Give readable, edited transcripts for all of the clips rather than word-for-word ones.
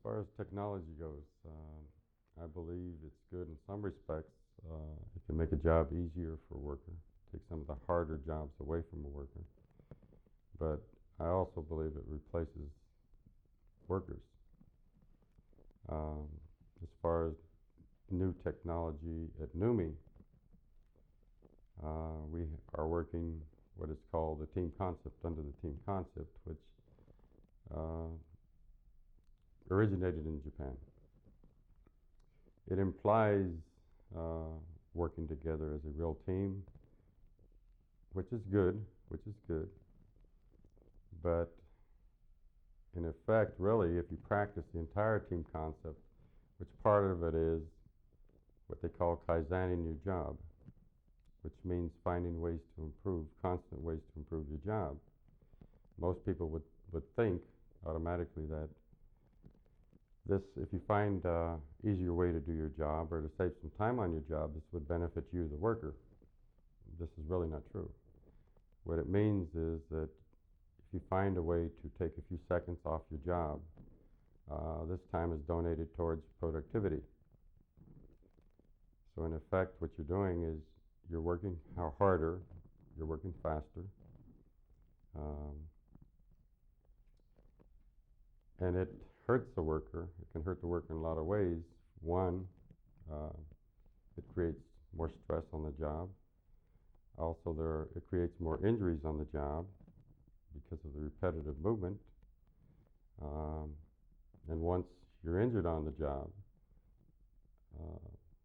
far as technology goes, I believe it's good in some respects. It can make a job easier for a worker, take some of the harder jobs away from a worker. But I also believe it replaces workers. As far as new technology at NUMI, we are working what is called the team concept, under the team concept, which originated in Japan. It implies working together as a real team, which is good, but in effect, really, if you practice the entire team concept, which part of it is what they call kaizening your job, which means finding ways to improve, constant ways to improve your job. Most people would think automatically that if you find an easier way to do your job or to save some time on your job, this would benefit you, the worker. This is really not true. What it means is that if you find a way to take a few seconds off your job, this time is donated towards productivity. So in effect, what you're doing is you're working harder, you're working faster, and it hurts the worker. It can hurt the worker in a lot of ways. One, it creates more stress on the job. Also, it creates more injuries on the job because of the repetitive movement. And once you're injured on the job,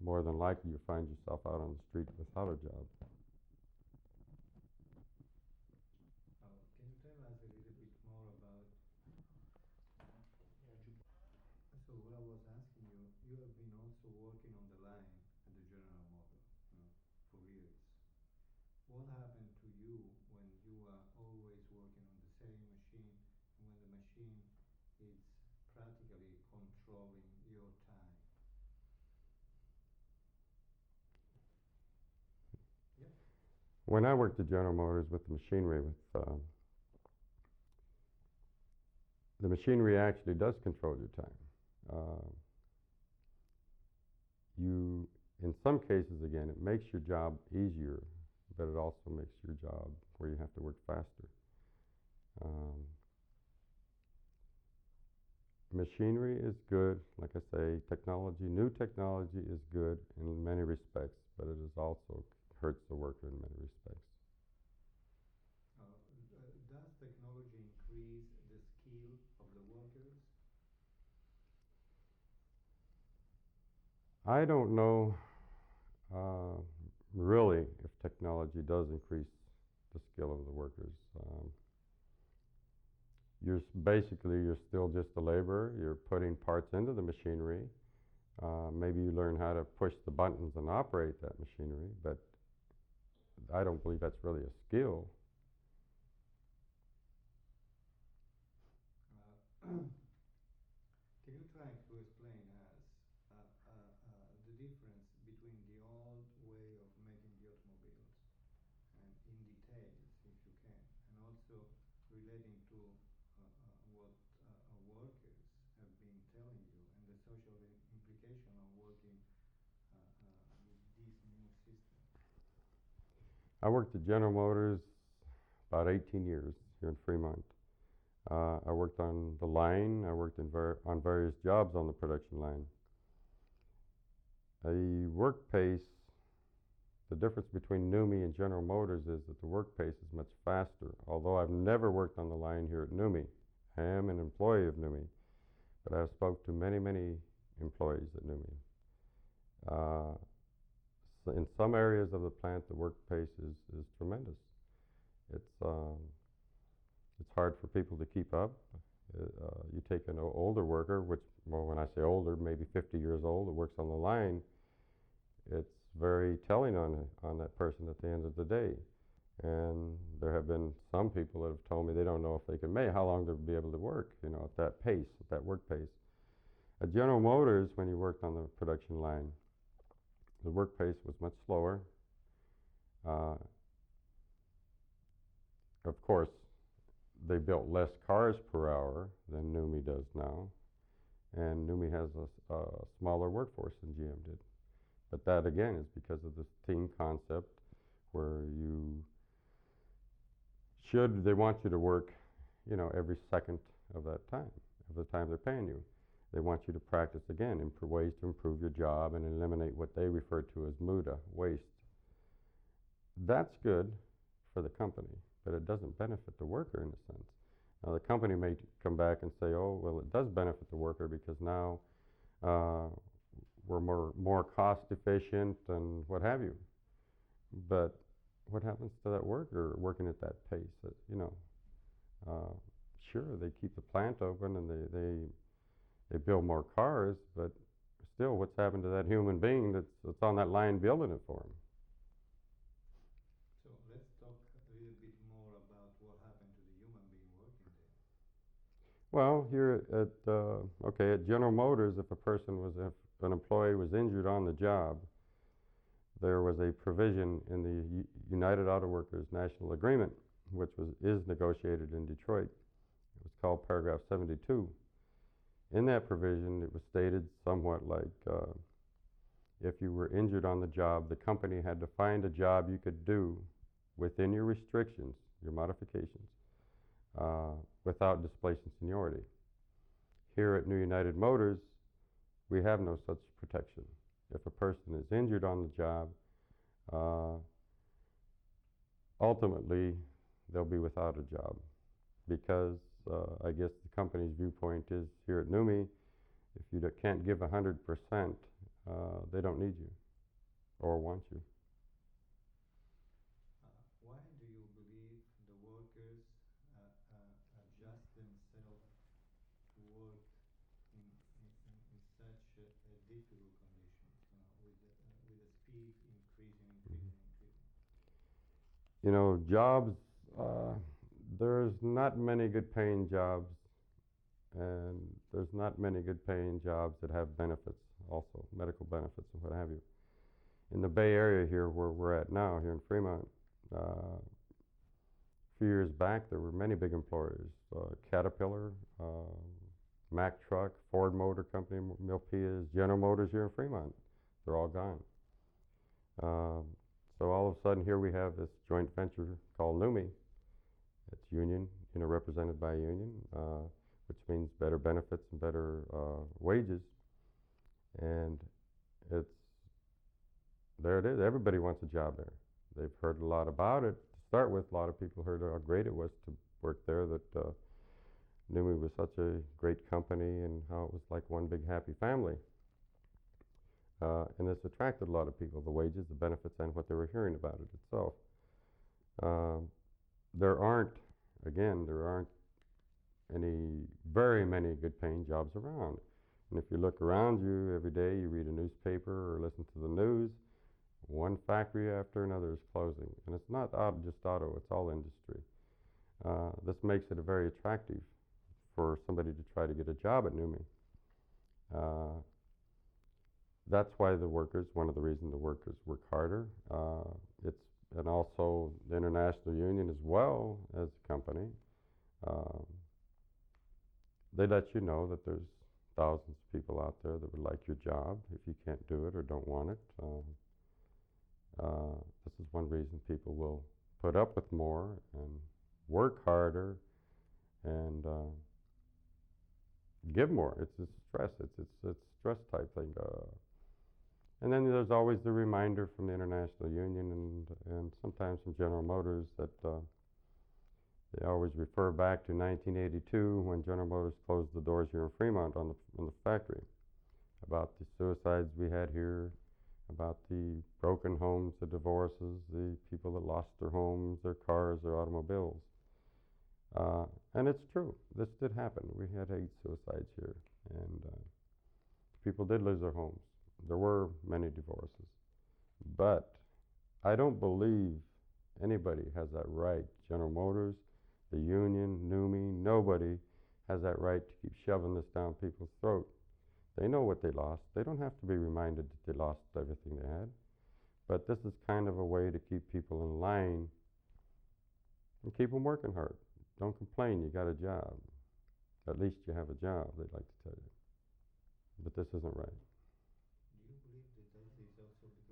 more than likely you find yourself out on the street without a job. Can you tell us a little bit more about... So what I was asking you, you have been also working on the line at the General Motors, for years. What happened to you when you are always working on the same machine, and when the machine is practically controlling your time? Yep. When I worked at General Motors with the machinery, the machinery actually does control your time. In some cases, again, it makes your job easier, but it also makes your job where you have to work faster. Machinery is good, like I say, new technology is good in many respects, but it is also hurts the worker in many respects. Does technology increase the skill of the workers? I don't know really if technology does increase the skill of the workers. You're still just a laborer. You're putting parts into the machinery. Maybe you learn how to push the buttons and operate that machinery, but I don't believe that's really a skill. Can you try to explain us the difference between the old way of making the automobiles, and in details, if you can, and also relating to what workers have been telling you, and the social implication of working with this new system? I worked at General Motors about 18 years here in Fremont. I worked on the line. I worked on various jobs on the production line. The work pace, the difference between NUMI and General Motors is that the work pace is much faster. Although I've never worked on the line here at NUMI. I am an employee of NUMI, but I've spoke to many, many employees at NUMI. So in some areas of the plant, the work pace is tremendous. It's hard for people to keep up. You take an older worker, well, when I say older, maybe 50 years old, that works on the line, it's very telling on that person at the end of the day. And there have been some people that have told me they don't know if they can make, how long they'll be able to work, at that pace, at that work pace. At General Motors, when you worked on the production line, the work pace was much slower. Of course, they built less cars per hour than NUMI does now. and NUMMI has a smaller workforce than GM did. But that again is because of this team concept where they want you to work, you know, every second of that time, of the time they're paying you. They want you to practice again in ways to improve your job and eliminate what they refer to as muda, waste. That's good for the company, but it doesn't benefit the worker in a sense. Now the company may come back and say, oh, well, it does benefit the worker because now we're more cost efficient and what have you. But what happens to that worker working at that pace? You know, sure, they keep the plant open and they build more cars, but still, what's happened to that human being that's on that line building it for them? So let's talk a little bit more about what happened to the human being working there. Well, here at General Motors, if an employee was injured on the job, there was a provision in the United Auto Workers National Agreement, which is negotiated in Detroit. It was called paragraph 72. In that provision, it was stated somewhat like, if you were injured on the job, the company had to find a job you could do within your restrictions, your modifications, without displacing seniority. Here at New United Motors, we have no such protection. If a person is injured on the job, ultimately they'll be without a job because I guess the company's viewpoint is here at NUMMI, if you can't give 100%, they don't need you or want you. Why do you believe the workers adjust themselves to work in such difficult conditions, you know, with the speed increasing? You know, jobs, there's not many good paying jobs, and there's not many good paying jobs that have benefits also, medical benefits and what have you. In the Bay Area here, where we're at now, here in Fremont, a few years back, there were many big employers, Caterpillar, Mack Truck, Ford Motor Company, Milpitas, General Motors here in Fremont. They're all gone. So all of a sudden here we have this joint venture called NUMMI. It's union, you know, represented by a union, which means better benefits and better wages. And there it is. Everybody wants a job there. They've heard a lot about it. To start with, a lot of people heard how great it was to work there, that NUMMI was such a great company and how it was like one big happy family. And it's attracted a lot of people, the wages, the benefits, and what they were hearing about it itself. There aren't very many good paying jobs around. And if you look around you every day, you read a newspaper or listen to the news, one factory after another is closing. And it's not just auto, it's all industry. This makes it very attractive for somebody to try to get a job at NUMMI. That's why one of the reasons the workers work harder. And also the International Union as well as the company. They let you know that there's thousands of people out there that would like your job if you can't do it or don't want it. This is one reason people will put up with more and work harder and give more. It's a stress. It's a stress type thing. And then there's always the reminder from the International Union and sometimes from General Motors that they always refer back to 1982 when General Motors closed the doors here in Fremont on the factory, about the suicides we had here, about the broken homes, the divorces, the people that lost their homes, their cars, their automobiles. And it's true. This did happen. We had 8 suicides here, and people did lose their homes. There were many divorces. But I don't believe anybody has that right. General Motors, the union, NUMMI, nobody has that right to keep shoving this down people's throat. They know what they lost. They don't have to be reminded that they lost everything they had. But this is kind of a way to keep people in line and keep them working hard. Don't complain, you got a job. At least you have a job, they'd like to tell you. But this isn't right. Do you believe that that is also because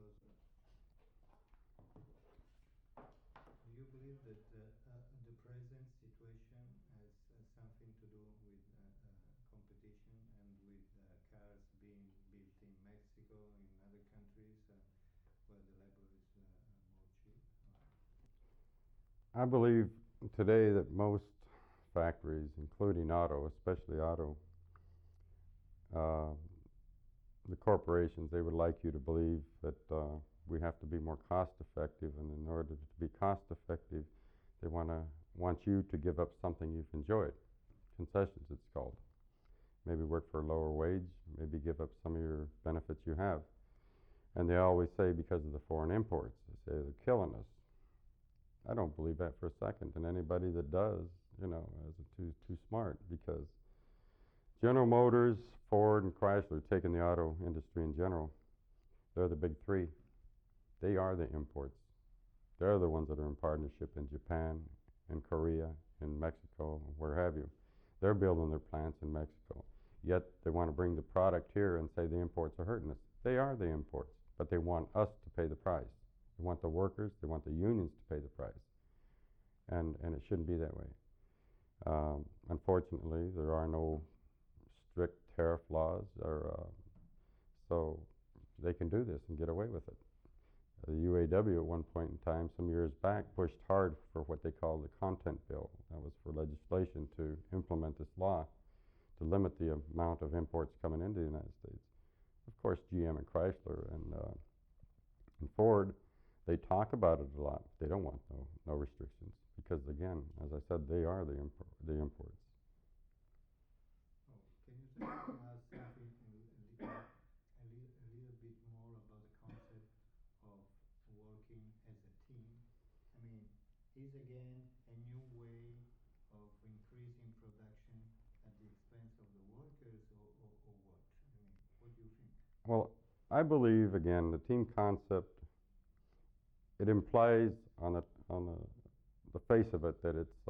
do you believe that the present situation has something to do with competition and with cars being built in Mexico, in other countries, where the labor is more cheap? I believe today that most factories, including auto, especially auto, uh, the corporations, they would like you to believe that we have to be more cost effective, and in order to be cost effective, they want you to give up something you've enjoyed. Concessions, it's called. Maybe work for a lower wage, maybe give up some of your benefits you have. And they always say because of the foreign imports, they say they're killing us. I don't believe that for a second, and anybody that does, is too smart, because General Motors, Ford, and Chrysler, taking the auto industry in general, they're the big three. They are the imports. They're the ones that are in partnership in Japan, in Korea, in Mexico, where have you. They're building their plants in Mexico. Yet they want to bring the product here and say the imports are hurting us. They are the imports, but they want us to pay the price. They want the workers, they want the unions to pay the price. And it shouldn't be that way. Unfortunately, there are no strict tariff laws, so they can do this and get away with it. The UAW at one point in time, some years back, pushed hard for what they called the content bill. That was for legislation to implement this law to limit the amount of imports coming into the United States. Of course, GM and Chrysler and Ford, they talk about it a lot. They don't want no restrictions because, again, as I said, they are the imports. Oh, can you tell us something a little bit more about the concept of working as a team? I mean, is again a new way of increasing production at the expense of the workers, or what? I mean, what do you think? Well, I believe, again, the team concept, it implies on the face of it that it's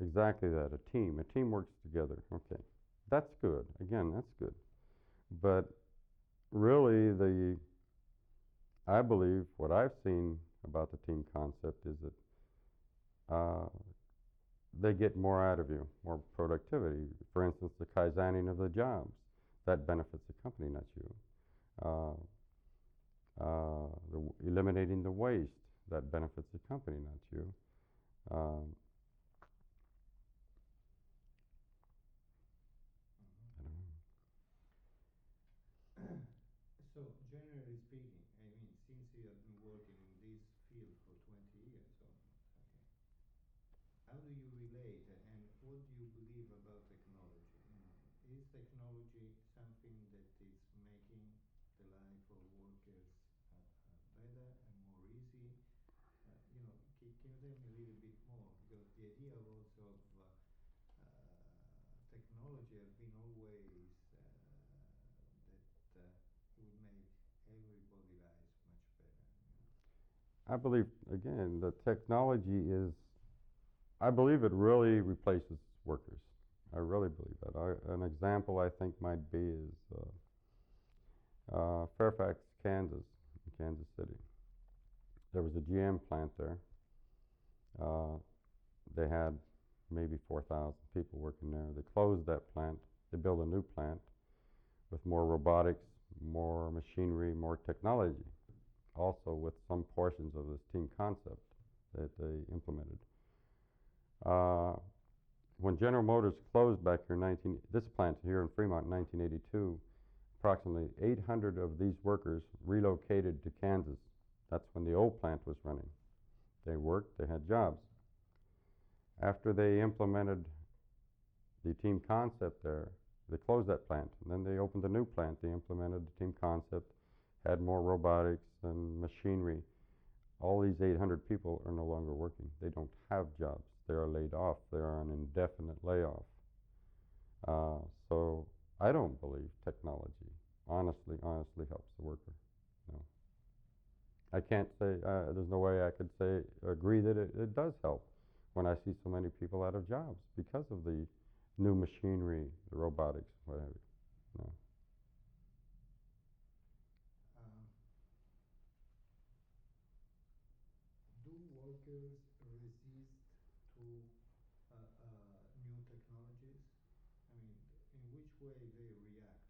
exactly that, a team. A team works together. Okay, that's good. Again, that's good. But really, I believe what I've seen about the team concept is that they get more out of you, more productivity. For instance, the kaizening of the jobs, that benefits the company, not you. Eliminating the waste, that benefits the company, not you. Um, I don't know. So, generally speaking, I mean, since you have been working in this field for 20 years almost, okay, how do you relate and what do you believe about technology? Is technology something that is making the life of workers better and more easy? Can you tell me a little bit more? Because the idea of also of technology has been always that it would make everybody's lives much better. I believe, again, the technology is, I believe it really replaces workers. I really believe that. An example I think might be is Fairfax, Kansas, in Kansas City. There was a GM plant there. Uh, they had maybe 4,000 people working there. They closed that plant. They built a new plant with more robotics, more machinery, more technology, also with some portions of this team concept that they implemented. When General Motors closed back here this plant here in Fremont in 1982, approximately 800 of these workers relocated to Kansas. That's when the old plant was running. They worked, they had jobs. After they implemented the team concept there, they closed that plant. And then they opened a new plant. They implemented the team concept, had more robotics and machinery. All these 800 people are no longer working. They don't have jobs. They are laid off. They are on indefinite layoff. So I don't believe technology honestly helps the worker. No. I can't say, there's no way I could agree that it does help when I see so many people out of jobs because of the new machinery, the robotics, what have you. No. workers resist to new technologies? I mean, in which way they react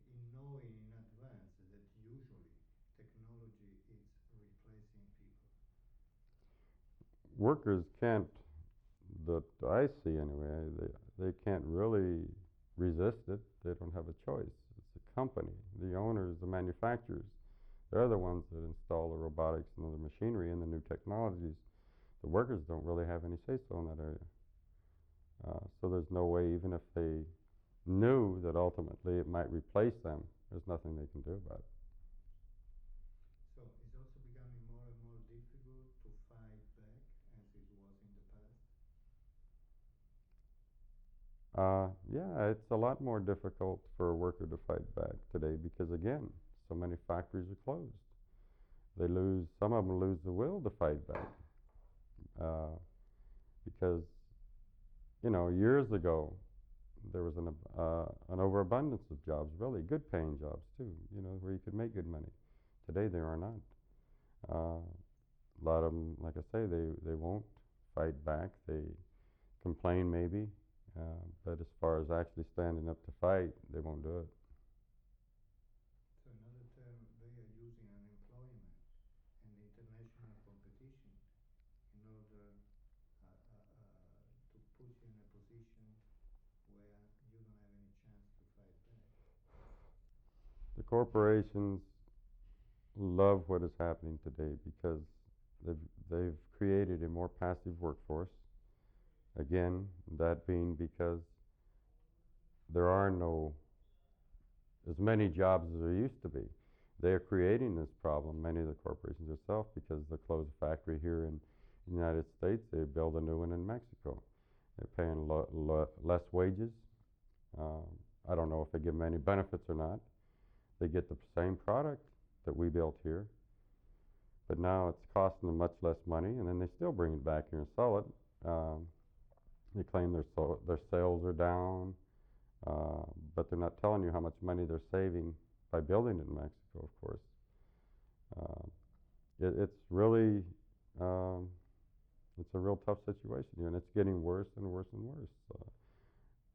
in knowing in advance that usually technology is replacing people? Workers can't, that I see anyway, they can't really resist it. They don't have a choice. It's a company. The owners, the manufacturers, they're the ones that install the robotics and the machinery and the new technologies. The workers don't really have any say-so in that area. So there's no way, even if they knew that ultimately it might replace them, there's nothing they can do about it. So it's also becoming more and more difficult to fight back as it was in the past. Yeah, it's a lot more difficult for a worker to fight back today because, again, so many factories are closed. Some of them lose the will to fight back uh, because, years ago there was an overabundance of jobs, really good paying jobs too, where you could make good money. Today there are not. A lot of them, like I say, they won't fight back. They complain maybe, but as far as actually standing up to fight, they won't do it. So another term, they are using unemployment and international competition in order to put you in a position where you don't have any chance to fight back. The corporations love what is happening today because they've created a more passive workforce. Again, that being because there are no as many jobs as there used to be. They are creating this problem, many of the corporations themselves, because they close a factory here in the United States, they build a new one in Mexico. They're paying less wages. I don't know if they give them any benefits or not. They get the same product that we built here, but now it's costing them much less money, and then they still bring it back here and sell it. They claim their sales are down, but they're not telling you how much money they're saving by building it in Mexico, of course. Uh, it's really, um, it's a real tough situation here, and it's getting worse and worse and worse.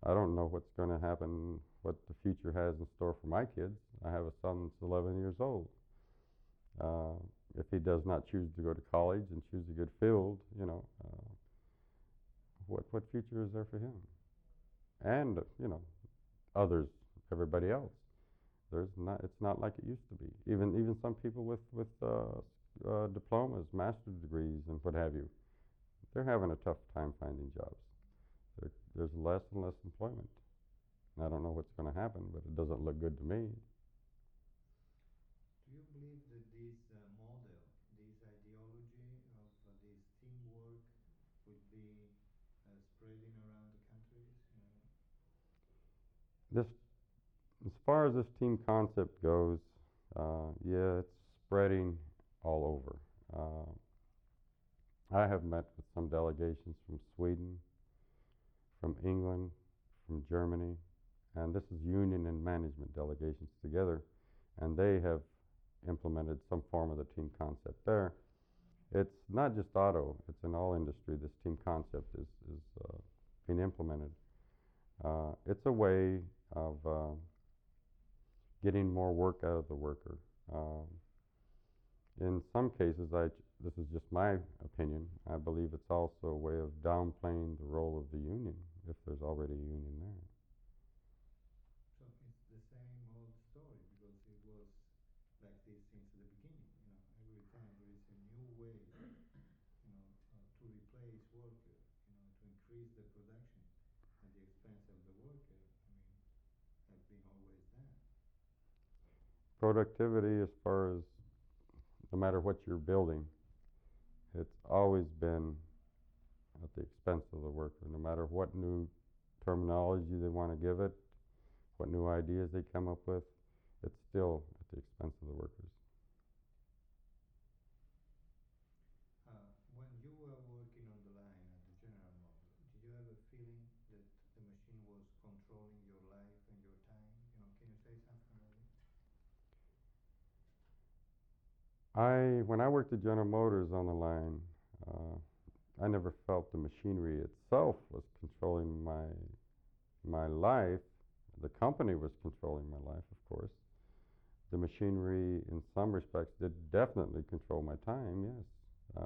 I don't know what's going to happen, what the future has in store for my kids. I have a son that's 11 years old. Uh, if he does not choose to go to college and choose a good field, what future is there for him? And others, everybody else. There's not. It's not like it used to be. Even some people with diplomas, master's degrees, and what have you, they're having a tough time finding jobs. There's less and less employment. And I don't know what's going to happen, but it doesn't look good to me. Do you believe that this model, this ideology of this teamwork would be spreading around the countries? This, as far as this team concept goes, yeah, it's spreading all over. I have met with some delegations from Sweden, from England, from Germany, and this is union and management delegations together, and they have implemented some form of the team concept there. It's not just auto, it's in all industry. This team concept is being implemented. It's a way of getting more work out of the worker. In some cases, this is just my opinion, I believe it's also a way of downplaying the role of the union if there's already a union there. So it's the same old story because it was like this since the beginning. Every time there is a new way, to replace worker, to increase the production at the expense of the worker. I mean, has been always there. Productivity, as far as no matter what you're building, it's always been at the expense of the worker, no matter what new terminology they want to give it, what new ideas they come up with, it's still at the expense of the workers. When you were working on the line at the General Motors, did you have a feeling that the machine was controlling your life and your time? Can you say something about it? When I worked at General Motors on the line, I never felt the machinery itself was controlling my life. The company was controlling my life, of course. The machinery, in some respects, did definitely control my time, yes.